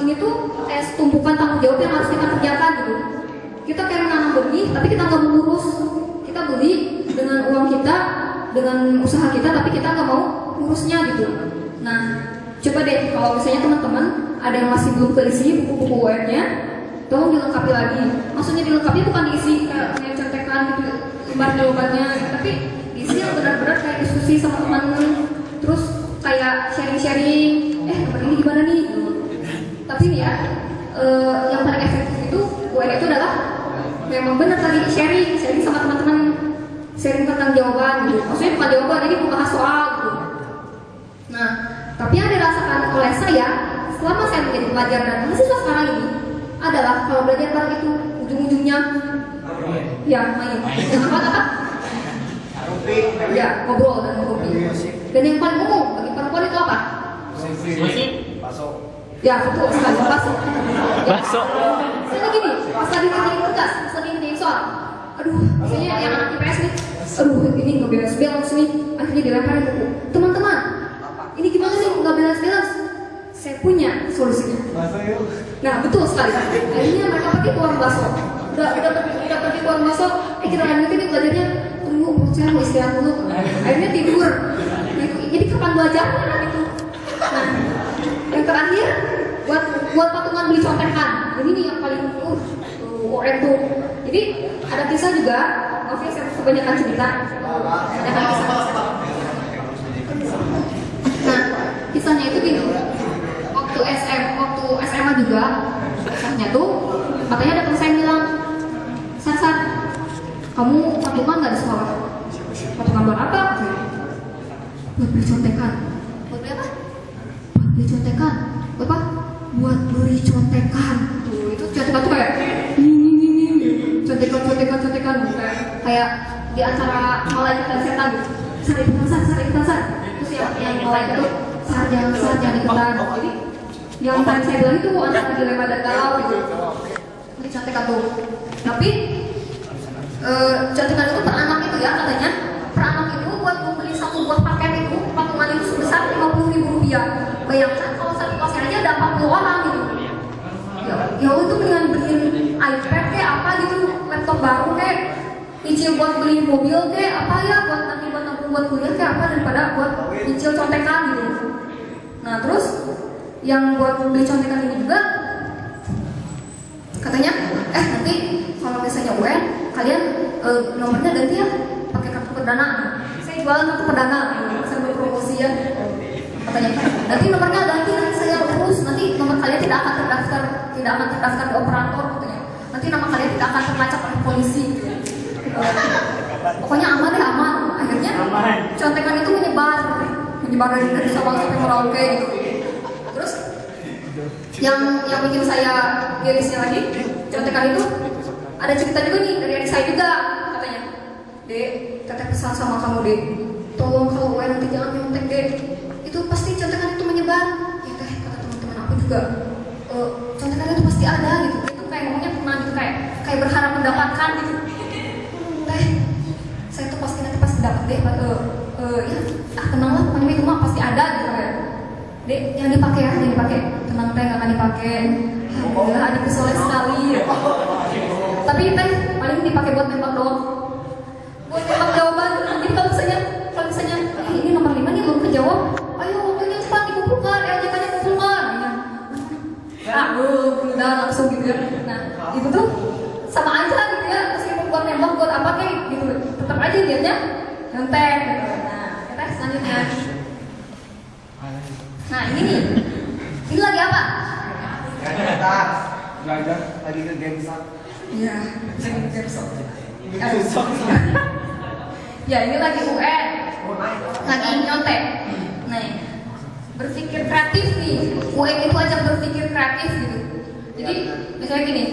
Ini tuh kayak tumpukan tanggung jawab yang harus kita kerjakan gitu. Kita kayak menanam benih, tapi kita nggak mengurus. Kita beli dengan uang kita, dengan usaha kita, tapi kita nggak mau ngurusnya gitu. Nah, coba deh kalau misalnya teman-teman ada yang masih belum keisi buku-buku UN-nya, tolong dilengkapi lagi. Maksudnya dilengkapi bukan diisi kayak contekan gitu, lembar jawabannya, tapi diisi yang benar-benar kayak diskusi sama teman, terus kayak sharing-sharing, ini gimana nih? Tapi nih ya, yang paling efektif itu UN itu adalah memang benar tadi sharing sama teman-teman, sharing tentang jawaban gitu. Maksudnya bukan jawaban, jadi membahas soal gitu. Nah, tapi yang dirasakan oleh saya selama saya menjadi pelajar dan mahasiswa sekarang ini adalah kalau belajar bareng itu ujung-ujungnya ya main. Yang apa? Ya, ngobrol dan ngopi. Dan yang paling umum bagi perempuan itu apa? Ya, betul sekali, bakso. Bakso. Saya lagi nih, pas lagi ngerjain tugas, pas lagi ngerjain soal. Aduh, misalnya yang anak IPS nih, aduh ini nggak beres-beres nih, akhirnya dilemparin buku. Teman-teman, ini gimana sih nggak beres-beres? Saya punya solusinya. Nah, betul sekali. Akhirnya mereka pergi ke warung bakso. Udah pergi ke warung bakso, kita lanjutin nih belajarnya. Tunggu, saya mau istirahat dulu. Akhirnya tidur. Nah, jadi kapan belajarnya kan itu? Nah, yang terakhir buat patungan beli contekan. Ini nih yang paling UN tuh. Jadi ada kisah juga. Maaf ya, saya kebanyakan cerita. Kebanyakan kisah. Nah, kisahnya itu gini. Waktu SMA juga, kisahnya tuh katanya ada teman saya bilang, Sar, kamu patungan nggak di sekolah? Patungan buat apa? Buat beli contekan. Buat beli apa? Buat beli contekan. Buat apa? Buat beli contekan. Tuh, itu contekan tuh kayak contekan kayak di antara malaikat dan setan gitu. Sar ikutan. Terus yang malaikat tuh Sar jangan ikutan. Jadi yang tadi saya bilang itu antara dilema dan galau gitu. Ini contekan tuh. Tapi contekan itu per anak itu ya katanya. Per anak itu buat membeli satu buah paket itu patungan itu sebesar Rp50.000. Bayangkan kalau satu kelasnya aja ada 40 orang gitu. Ya itu mendingan beliin iPad kayak apa gitu, laptop baru kayak nyicil buat beli mobil kayak apa ya, buat nanti buat nabung buat kuliah kayak apa daripada buat nyicil contekan gitu. Nah terus yang buat beli contekan ini juga katanya nanti kalau misalnya UN kalian nomornya ganti ya pakai kartu perdana. Saya jualan untuk perdana sambil promosi ya. Katanya nanti nomornya ganti, nanti saya urus, nanti nomor kalian tidak akan terdaftar di operator katanya. Nanti nama kalian tidak akan terlacak oleh polisi. Pokoknya aman deh, aman. Akhirnya contekan itu menyebar dari Sabang sampai Merauke gitu. Terus yang bikin saya irisnya lagi, contekan itu ada cerita juga nih dari adik saya juga katanya. Dek, teteh pesan sama kamu dek, tolong kalau UN nanti jangan nyontek dek. Itu pasti contekan itu menyebar. Ya teh, kata teman-teman aku juga, contekan itu pasti ada gitu. Itu kayak ngomongnya pernah gitu, kayak berharap mendapatkan gitu. Teh, saya tuh pasti nanti dapat deh. Ya, tenang lah, pokoknya itu mah pasti ada gitu ya. Dek, yang dipakai ya, yang dipakai. Tenang teh, nggak akan dipakai. Alhamdulillah, adikku soleh sekali. Tapi teh paling dipakai buat nembak doang. Buat nembak jawaban. Jadi kalau misalnya ini nomor 5 nih belum kejawab, ayo waktunya cepat dikumpulkan, LJK-nya kumpulkan. Udah langsung gitu ya. Nah, itu tuh sama aja gitu ya. Meskipun buat nembak buat apa kayak gitu, tetap aja dianya nontek. Nah, kita selanjutnya. Nah, ini nih. Ini lagi apa? Belajar lagi ke Gamesa. Iya, ya ini lagi UN, lagi nyontek. Nah, berpikir kreatif nih. UN itu ajak berpikir kreatif gitu. Jadi misalnya gini,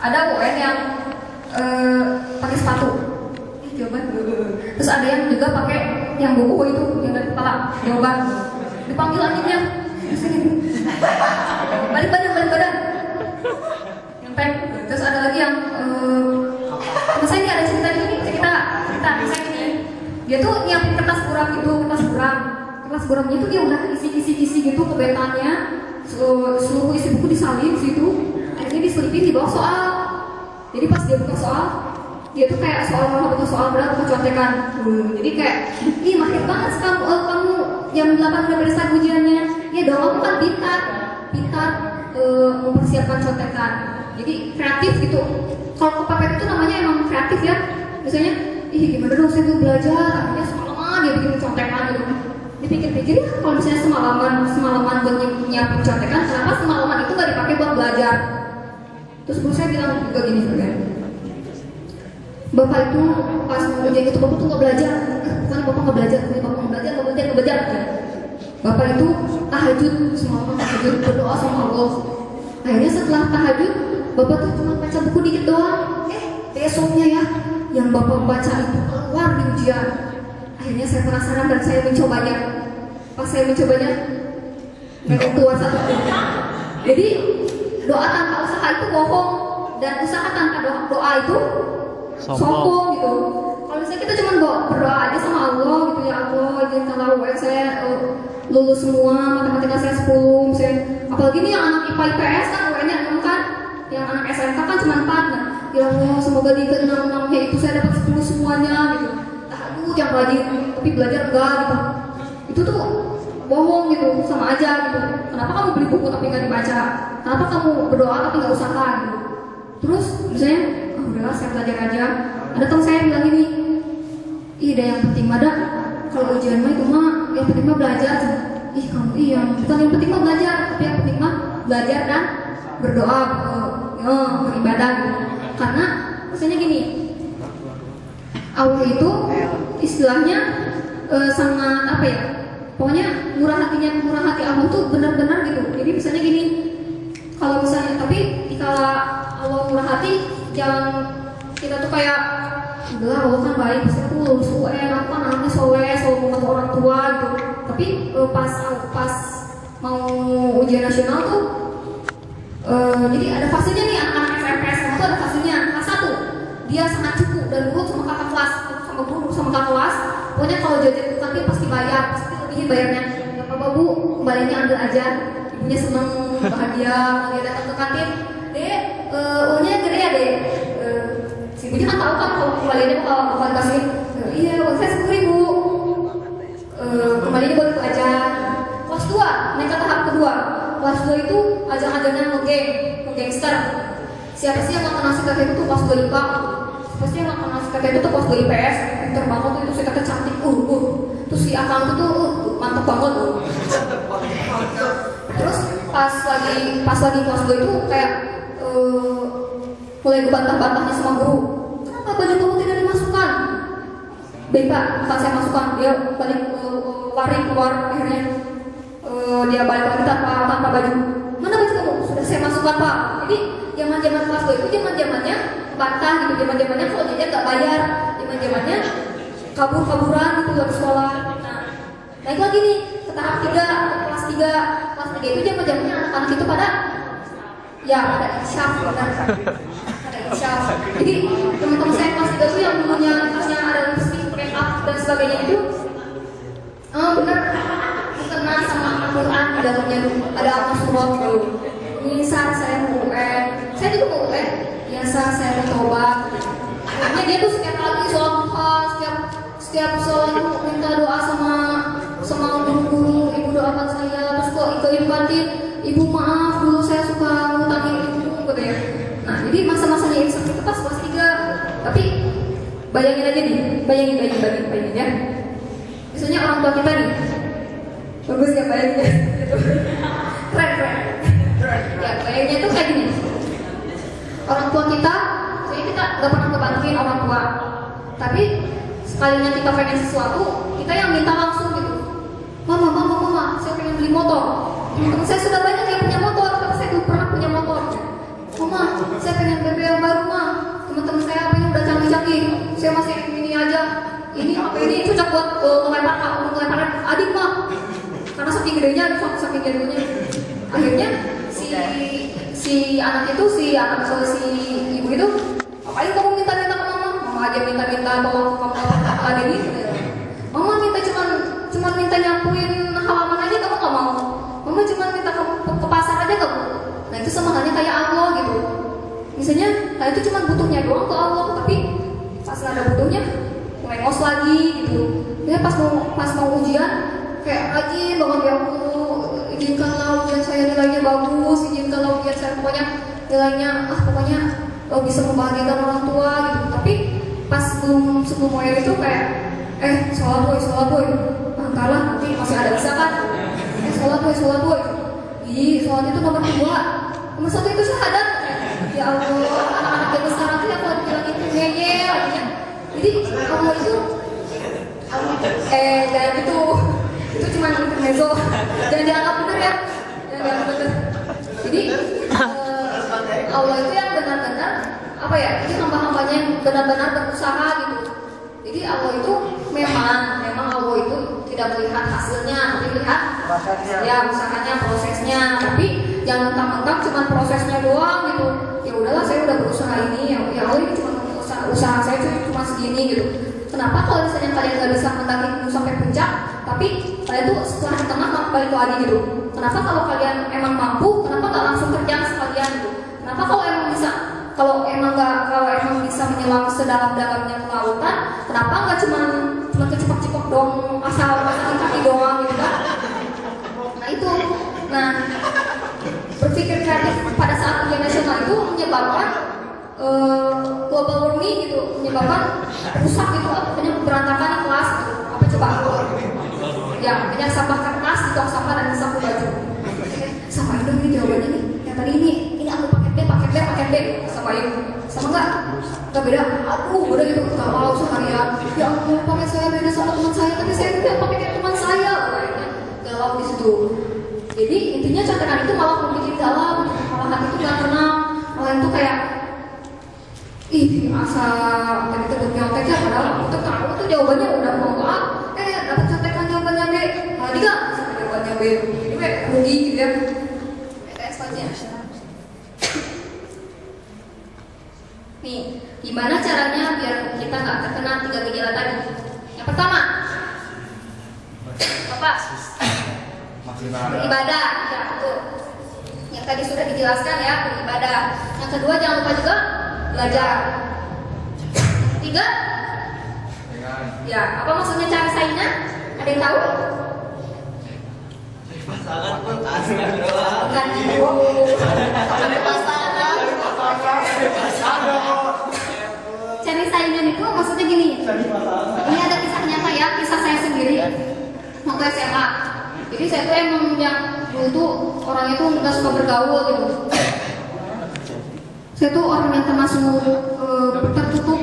ada UN yang pakai sepatu, jawaban. Terus ada yang juga pakai yang buku itu yang dari kepala, jawaban. Dipanggil anjingnya, balik badan. Terus ada lagi yang misalnya ini ada cerita misalnya ini dia tuh nyiapin kertas buramnya itu dia udah isi gitu kebetannya, seluruh isi buku disalin situ, akhirnya diselipin di bawah soal. Jadi pas dia buka soal, dia tuh kayak soal berat contekan. Jadi kayak ih mahir banget kamu jam 8 udah beres ujiannya. Ya dong, kamu kan pintar mempersiapkan contekan. Jadi kreatif gitu. Kalau kepepet itu namanya emang kreatif ya. Misalnya, gimana dong saya tuh belajar, akhirnya semalaman dia bikin contekan gitu. Dipikir-pikir ya, kalau misalnya semalaman buat nyiapin contekan, kenapa semalaman itu gak dipakai buat belajar? Terus guru saya bilang juga gini sebenarnya. Bapak itu pas mau ujian itu bapak tuh gak belajar. Bukan bapak gak belajar. Bapak itu tahajud, semalaman tahajud, berdoa sama Allah. Akhirnya setelah tahajud, bapak tuh cuma baca buku dikit doang. Besoknya ya, yang bapak baca itu keluar di ujian. Akhirnya saya penasaran dan saya mencobanya. Pas saya mencobanya, nggak keluar satu. Jadi doa tanpa usaha itu bohong, dan usaha tanpa doa itu sombong gitu. Kalau misalnya kita cuma berdoa aja sama Allah gitu, ya Allah, izinkanlah UN saya lulus semua, matematika saya 10, apalagi nih yang anak IPA IPS kan UN-nya 6 kan, yang anak SMK kan cuma 4. Nah, ya Allah semoga di ke-6-6-nya itu saya dapat 10 semuanya gitu. Aduh jangan rajin, tapi belajar enggak gitu. Itu tuh bohong gitu, sama aja gitu. Kenapa kamu beli buku tapi nggak dibaca? Kenapa kamu berdoa tapi nggak usaha gitu? Terus misalnya, udahlah saya belajar aja. Ada teman saya bilang gini, ada yang penting ada kalau ujian mah itu mah yang penting mah belajar. Kamu bukan yang penting mah belajar, tapi yang penting mah belajar dan berdoa, beribadah gitu. Karena misalnya gini, Allah itu istilahnya sangat apa ya? Pokoknya murah hati Allah tuh benar-benar gitu. Jadi misalnya gini, kalau misalnya tapi kalau Allah murah hati, jangan kita tuh kayak udah Allah kan baik, pasti aku lulus UN, aku kan anaknya selalu membantu orang tua gitu. Tapi pas mau ujian nasional tuh jadi ada fasenya nih, anak-anak SMP itu ada fasenya. Kelas 1 dia sangat cukup dan nurut sama kakak kelas, sama guru, sama kakak kelas. Pokoknya kalau jajan ke kantin pasti bayar, pasti lebih bayarnya. Bapak bu, kembalinya ambil aja. Ibunya seneng, bahagia, kalau dia datang ke kantin. Dek, uangnya gede ya dek. Si ibunya kan tahu kan kalau kembaliannya bakal kasih. Iya, uang saya 10.000. Kembalinya buat itu aja. Kelas 2, naik ke tahap kedua. Kelas 2 itu ajang-ajangnya ngegangster. Siapa sih yang gak kenal si kakek itu kelas 2 IPA? pasti yang kenal si Tete itu tuh pas gue IPS, pinter banget tuh, itu si Tete cantik, terus si Akang tuh mantep banget tuh. Terus pas lagi kelas gue itu kayak mulai dibantah-bantahnya sama guru. Kenapa baju kamu tidak dimasukkan? Baik pak, akan saya masukkan. Dia balik lari keluar, akhirnya dia balik lagi tanpa baju. Mana baju kamu? Sudah saya masukkan pak. Jadi zaman kelas gue itu zamannya bantah gitu, zamannya kalau jajan nggak bayar, zamannya kabur-kaburan gitu dari sekolah. Nah, naik lagi nih ke tahap 3, kelas 3 itu zamannya anak-anak itu pada insyaf, ada insyaf. Jadi teman-teman saya kelas 3 tuh yang dulunya kelasnya ada lipstick, make up dan sebagainya itu benar kenal sama Al-Quran di dalamnya ada Al-Quran gitu. Misal saya mau UN, saya juga mau UN. Biasa saya mencoba. Akhirnya dia tuh setiap kali sholat duha, setiap sholat minta doa sama guru-guru, ibu doakan saya. Terus kok ke ibu kantin, ibu maaf dulu saya suka ngutangin ibu katanya. Nah jadi masa-masanya itu seperti pas kelas 3. Tapi bayangin aja nih, bayangin ya. Misalnya orang tua kita nih, bagus ya bayangin. Keren. Ya bayanginnya tuh kayak gini. Orang tua kita, misalnya kita gak pernah ngebantuin orang tua, tapi sekalinya kita pengen sesuatu, kita yang minta langsung gitu. Mama, saya pengen beli motor. Teman-teman saya sudah banyak yang punya motor, tapi saya belum pernah punya motor. Mama, saya pengen BB yang baru mah. Teman-teman saya HP-nya udah canggih-canggih, saya masih ini aja. Ini HP ini cocok buat ngelemparin adik mah. Karena saking gedenya, saking jadulnya. Akhirnya si anak ibu itu, ngapain kamu minta ke mama aja minta tolong kamu ada ini. Mama minta cuman minta nyapuin halaman aja kamu nggak mau. Mama cuma minta kamu ke pasar aja kamu. Nah itu sama halnya kayak Allah gitu. Misalnya, nah itu cuma butuhnya doang ke Allah, tapi pas nggak ada butuhnya, mulai ngos lagi gitu. Ya pas mau ujian, kayak rajin banget ya Allah. Izinkanlah ujian saya nilainya bagus, izinkanlah ujian saya pokoknya nilainya bisa membahagiakan orang tua gitu. Tapi pas sebelum mulai itu kayak sholat boy, entahlah nanti masih ada bisa kan? Sholat boy. Sholat itu nomor 2, nomor 1 itu syahadat. Ya Allah, anak-anak zaman sekarang tuh ya kalau dibilang itu ngeyel artinya. Jadi Allah itu jangan gitu. Itu cuma intermezzo, jangan dianggap benar ya, jadi Allah itu yang benar-benar ini hamba-hambanya yang benar-benar berusaha gitu. Jadi Allah itu memang Allah itu tidak melihat hasilnya, tapi melihat usahanya, prosesnya. Tapi jangan mentang-mentang cuma prosesnya doang gitu. Ya udahlah, saya udah berusaha ini, ya Allah ini cuma usaha saya cuma segini gitu. Kenapa kalau misalnya kalian nggak bisa mendaki gunung sampai puncak, tapi kalian tuh setelah di tengah balik lagi gitu? Kenapa kalau kalian emang mampu, kenapa nggak langsung kerja sekalian gitu? Kenapa kalau emang bisa menyelam sedalam-dalamnya ke lautan, kenapa nggak cuma kecepak-cepak doang, asal kaki doang gitu kan? Nah itu, berpikir kreatif pada saat ujian nasional itu menyebabkan global warming gitu, menyebabkan rusak gitu, banyak berantakan di kelas gitu. Apa coba? Ya, banyak sampah kertas, tong sampah dan sapu baju. Sama dong ini jawabannya nih. Yang tadi ini aku paket B, sama ini. Sama enggak? Enggak beda. Udah gitu kalau seharian. Ya ampun, paket saya beda sama teman saya, tapi saya tidak pakai kayak teman saya. Kayaknya galau di situ. Jadi intinya contekan itu malah membuat galau, malah hati itu gak tenang, malah itu kayak asa tadi terbut nyontek ya, padahal aku tahu tuh jawabannya udah mau A, dapat contekan jawabannya B, malah juga jawabannya B, jadi B rugi gitu ya. PTS aja. Nih, gimana caranya biar kita nggak terkena 3 gejala tadi? Yang pertama, apa? Beribadah, ya betul. Yang tadi sudah dijelaskan ya, beribadah. Yang kedua jangan lupa juga belajar. 3, ya apa maksudnya cari saingan? Ada yang tahu? Bukan itu. Cari yang dulu tuh orangnya tuh nggak suka bergaul gitu. Saya tuh orang yang termasuk tertutup.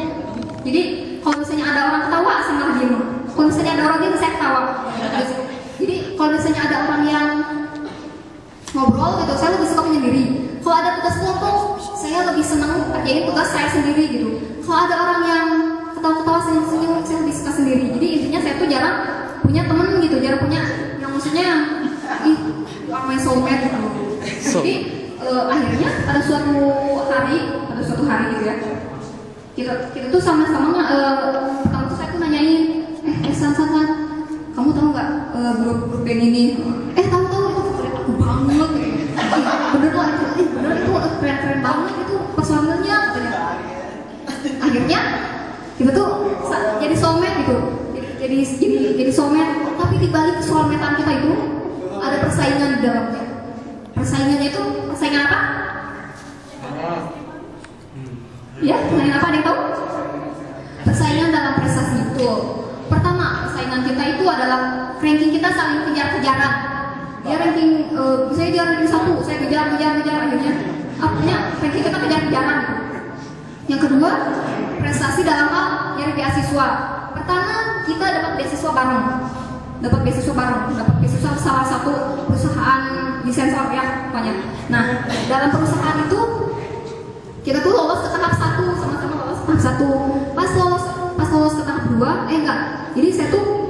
Jadi kalau misalnya ada orang ketawa, saya malah diem. Kalau misalnya ada orang diem, saya ketawa. Jadi kalau misalnya ada orang yang ngobrol gitu, saya lebih suka menyendiri. Kalau ada tugas kelompok, saya lebih senang kerjain tugas saya sendiri gitu. Kalau ada orang yang ketawa-ketawa senyum-senyum, saya lebih suka sendiri. Jadi intinya saya tuh jarang punya temen gitu, jarang punya yang maksudnya orang main soulmate gitu. Jadi akhirnya pada suatu hari gitu ya, kita tuh sama-sama pertama tuh saya tuh nanyain, San, kamu tahu nggak grup band ini? Tahu itu favorit aku banget. Bener tuh keren banget itu personelnya katanya. Akhirnya kita tuh jadi soulmate gitu, jadi soulmate. Tapi di balik soulmatean kita itu ada persaingan di dalamnya. Persaingannya itu persaingan apa? Ya, persaingan apa? Ada yang tahu? Persaingan dalam prestasi itu. Pertama, persaingan kita itu adalah ranking kita saling kejar-kejaran. Dia ranking, misalnya dia ranking 1, saya kejar akhirnya. Artinya ranking kita kejar-kejaran. Yang kedua, prestasi dalam hal nyari beasiswa. Pertama, kita dapat beasiswa bareng. Dapat beasiswa salah satu perusahaan di sensor ya pokoknya. Nah, dalam perusahaan itu kita tuh lolos ke tahap 1, sama-sama lolos ke tahap 1. Pas lolos ke tahap 2, enggak. Jadi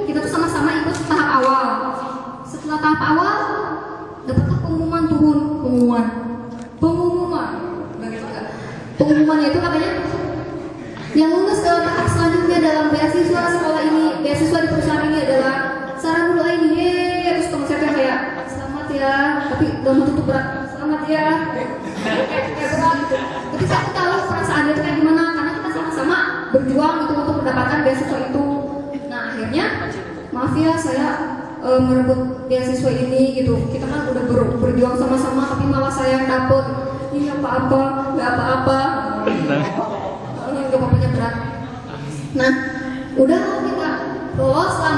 kita tuh sama-sama ikut tahap awal. Setelah tahap awal, dapatlah pengumuman turun, pengumumannya itu katanya yang lulus ke tahap selanjutnya dalam beasiswa sekolah ini, beasiswa di perusahaan ini adalah Sarah Nurul Aini. Terus konsepnya kayak selamat ya, tapi dalam tutup berat, selamat ya, kayak berat gitu. Tapi saya tahu perasaan itu kayak gimana, karena kita sama-sama berjuang gitu untuk mendapatkan beasiswa itu. Nah akhirnya, maaf ya saya merebut beasiswa ini gitu. Kita kan udah berjuang sama-sama, tapi malah saya yang dapet. Ini apa-apa, nggak apa-apa. Nggak apa-apanya berat. Nah, udah kita lolos lah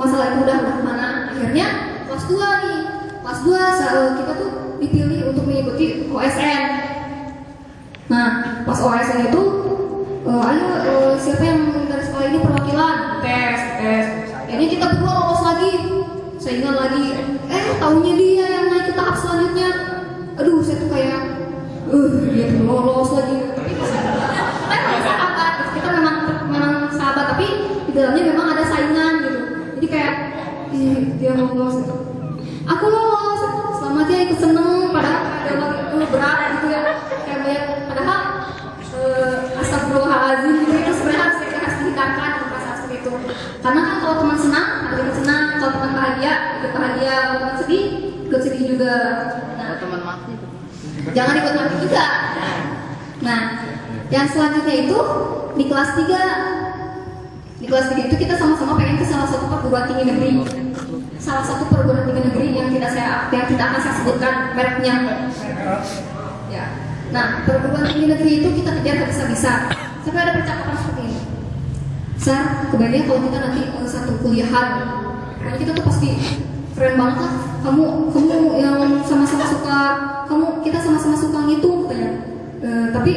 masalah itu udah kemana. Akhirnya kelas 2 nih. Kelas 2 kita tuh dipilih untuk mengikuti OSN. Nah, pas OSN itu ayo siapa yang dari sekolah ini perwakilan tes. Ini kita berdua lolos lagi. Saingan lagi. Taunya dia yang naik ke tahap selanjutnya. Aduh, saya tuh kayak dia tuh lolos lagi. Tapi memang sahabat. Kita memang sahabat, tapi di dalamnya memang ada saingan gitu. Jadi kayak dia lolos gitu. Aku lolos. Selamat ya, ikut seneng. Padahal ada lagi berat gitu ya. Kayak banyak. Padahal astagfirullahaladzim gitu. Itu sebenarnya harus dihindarkan perasaan seperti itu. Karena kan kalau teman senang, ada ikut senang. Kalau teman bahagia, ikut bahagia. Kalau teman sedih, ikut sedih juga. Nah, Teman mati. jangan ikut mati juga. Nah, yang selanjutnya itu di kelas 3. Di kelas 3 itu kita sama-sama pengen ke salah satu perguruan tinggi negeri. Salah satu perguruan tinggi negeri yang tidak akan saya sebutkan mereknya. Ya. Nah, perguruan tinggi negeri itu kita kejar habis-habisan. Sampai ada percakapan seperti ini. Sar, kebayang kalau kita nanti satu kuliahan, kita tuh pasti keren banget lah. Kamu yang sama-sama suka, kita sama-sama suka ngitung katanya. Tapi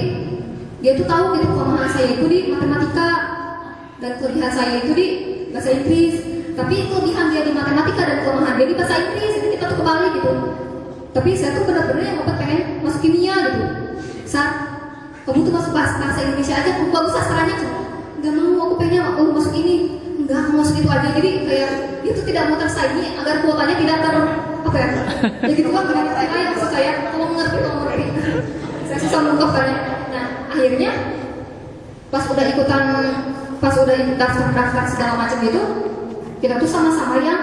dia tuh tahu gitu kelemahan saya itu di matematika dan kelebihan saya itu di bahasa Inggris. Tapi kelebihan dia di matematika dan kelemahan dia di bahasa Inggris, itu kita tuh kebalik gitu. Tapi saya tuh benar-benar yang pengen masuk kimia gitu. Sar, kamu tuh masuk bahasa Indonesia aja, bagus sastranya tuh. Gak mau, aku pengen masuk ini. Enggak, aku masuk itu aja. Jadi kayak itu tidak mau tersaingi agar kuotanya tidak ya gitu kan, saya maksud saya tolong mengerti. Saya susah mengungkapkannya. Nah, akhirnya pas udah ikut daftar segala macam itu, kita tuh sama-sama yang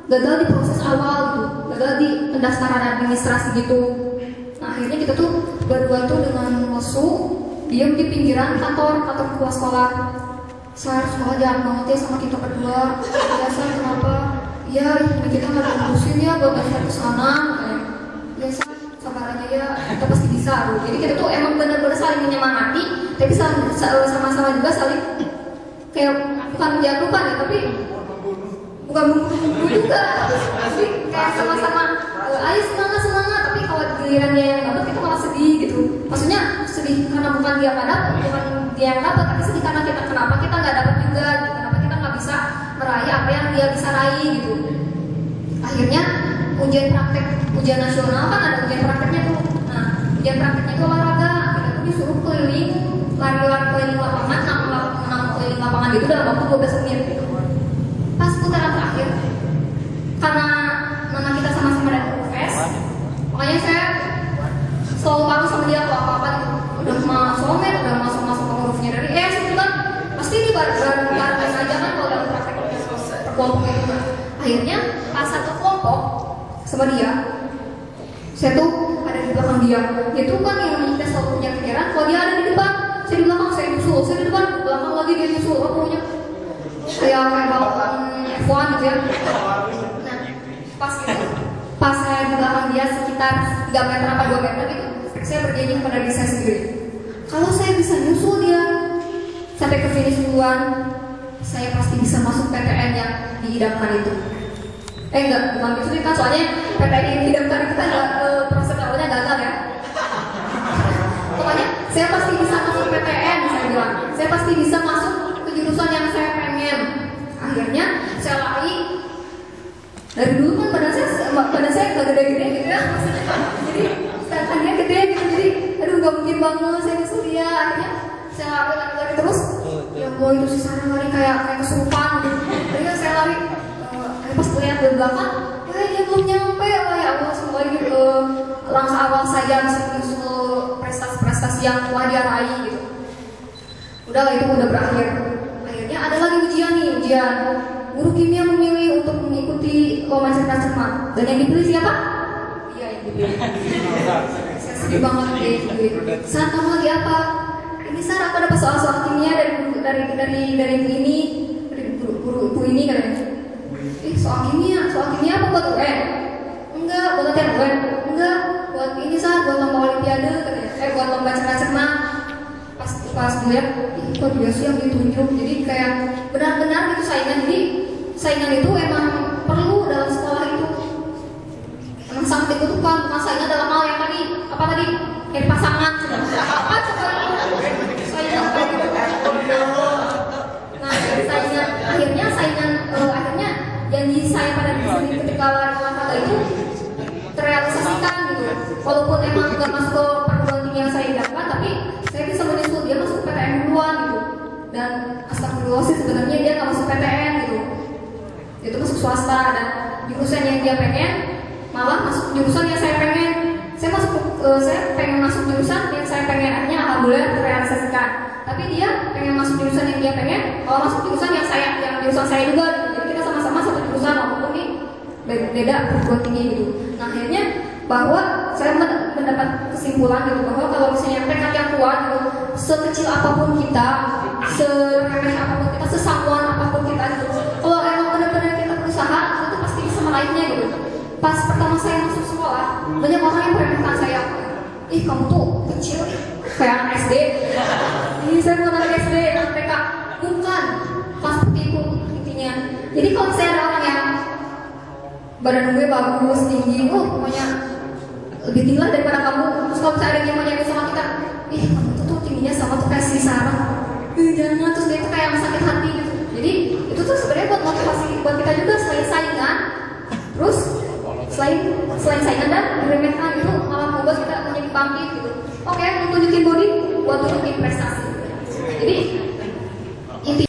gagal di proses awal gitu, gagal di pendaftaran administrasi gitu. Nah, akhirnya kita tuh berdua tuh dengan musuh diam di pinggiran kantor kepala sekolah. Sar, sekolah jalan banget ya sama kita berdua. Biasa kenapa? Ya, kita nggak ngurusin ya buat daftar ke sana. Ya, sabar aja ya, kita pasti bisa. Jadi kita tuh emang benar-benar saling menyemangati, tapi sama-sama juga saling kayak bukan menjatuhkan ya, tapi bukan membunuh juga. Tapi kayak sama-sama ayo semangat semangat, tapi kalau giliran dia yang dapat kita malah sedih gitu. Maksudnya sedih karena bukan dia nggak dapat, bukan dia yang dapat, tapi sedih karena kita kenapa kita nggak dapat juga, gitu. Kenapa kita nggak bisa meraih apa yang dia bisa raih gitu. Akhirnya ujian nasional kan ada ujian prakteknya tuh. Nah, ujian prakteknya itu olahraga. Kita tuh disuruh keliling, lari-lari keliling lapangan, menang keliling lapangan gitu dalam waktu 12 menit. Pas putaran terakhir, karena kita sama-sama dari UFS, makanya saya selalu bareng sama dia kalau apa-apa gitu. Udah masuk hurufnya dari S gitu kan, pasti ini bareng aja kan kalau dalam praktek kelompok itu. Akhirnya pas satu kelompok sama dia, saya tuh ada di belakang dia. Dia tuh kan yang kita selalu punya pikiran, kalau dia ada di depan, saya di belakang, saya nyusul, saya di depan, belakang lagi dia nyusul, apa punya kayak balapan F1 gitu ya. Nah, pas saya di belakang dia sekitar 3 meter apa 2 meter gitu, saya berjanji kepada diri saya sendiri, kalau saya bisa nyusul dia sampai ke finish duluan, saya pasti bisa masuk PTN yang diidamkan itu. Enggak, bukan gitu kan, soalnya PTN yang diidamkan itu kan proses awalnya gagal ya. Pokoknya saya pasti bisa masuk PTN, saya bilang, saya pasti bisa masuk ke jurusan yang saya pengen. Akhirnya saya lari. Dari dulu kan badan saya gak gede-gede gitu ya, jadi sedangkan dia gede gitu, jadi aduh gak mungkin banget saya nyusul dia. Akhirnya saya lari terus, ya boy itu sih sana lari kayak kesurupan gitu. Akhirnya saya lari, pas lihat dari belakang, dia belum nyampe. Ya Allah, semoga gitu langkah awal saya bisa menyusul prestasi-prestasi yang telah dia raih gitu. Udahlah, itu udah berakhir. Akhirnya ada lagi ujian. Guru kimia memilih untuk mengikuti lomba cerdas cermat, dan yang dipilih siapa? Dia yang dipilih. Saya sedih banget dia yang dipilih. Saat kamu lagi apa? Ini Sarah, aku dapat soal-soal kimia dari guru ini katanya. Soal kimia apa buat UN? Enggak, buat latihan UN. Enggak, buat ini Sarah, buat lomba olimpiade katanya. Buat lomba cerdas cermat. Pas melihat, kok dia sih yang ditunjuk. Jadi kayak benar-benar itu saingan. Jadi saingan itu emang perlu dalam sekolah itu. Emang sangat dibutuhkan, bukan saingan dalam hal yang tadi kayak pasangan. Apa coba saingan gitu. Nah, akhirnya janji saya pada diri ketika olahraga itu terrealisasikan gitu. Walaupun emang gak masuk ke perguruan tinggi yang saya idamkan, tapi saya bisa menyusul dia masuk PTN duluan gitu. Dan astagfirullah sih sebenarnya dia gak masuk PTN gitu. Itu masuk swasta, dan jurusan yang dia pengen malah masuk jurusan yang saya pengen. Saya pengen masuk jurusan yang saya pengen, akhirnya alhamdulillah terrealisasikan. Tapi dia pengen masuk jurusan yang dia pengen, kalau masuk jurusan yang jurusan saya juga gitu. Jadi kita sama-sama satu jurusan walaupun ini beda perguruan tinggi gitu. Nah, akhirnya bahwa saya mendapat kesimpulan gitu bahwa kalau misalnya tekad yang kuat gitu, sekecil apapun kita, seremeh apapun kita, sesangguan apapun kita gitu, kalau emang benar-benar kita berusaha, itu pasti bisa meraihnya gitu. Pas pertama saya masuk sekolah, banyak orang yang meremehkan saya. Ih, kamu tuh kecil, kayak anak SD. Ini saya bukan anak SD, anak TK. Bukan, pas seperti itu intinya. Jadi kalau saya ada orang yang badan gue bagus, tinggi, pokoknya lebih tinggi lah daripada kamu. Terus kalau misalnya ada yang nanya sama kita, ih kamu tuh tingginya sama tuh kayak si Sarah. Jangan, terus dia tuh kayak sakit hati gitu. Jadi itu tuh sebenarnya buat motivasi buat kita juga, selain saingan. Terus selain saingan dan meremehkan itu malah membuat kita menjadi bangkit gitu. Oke, tunjukin body buat tunjukin prestasi. Jadi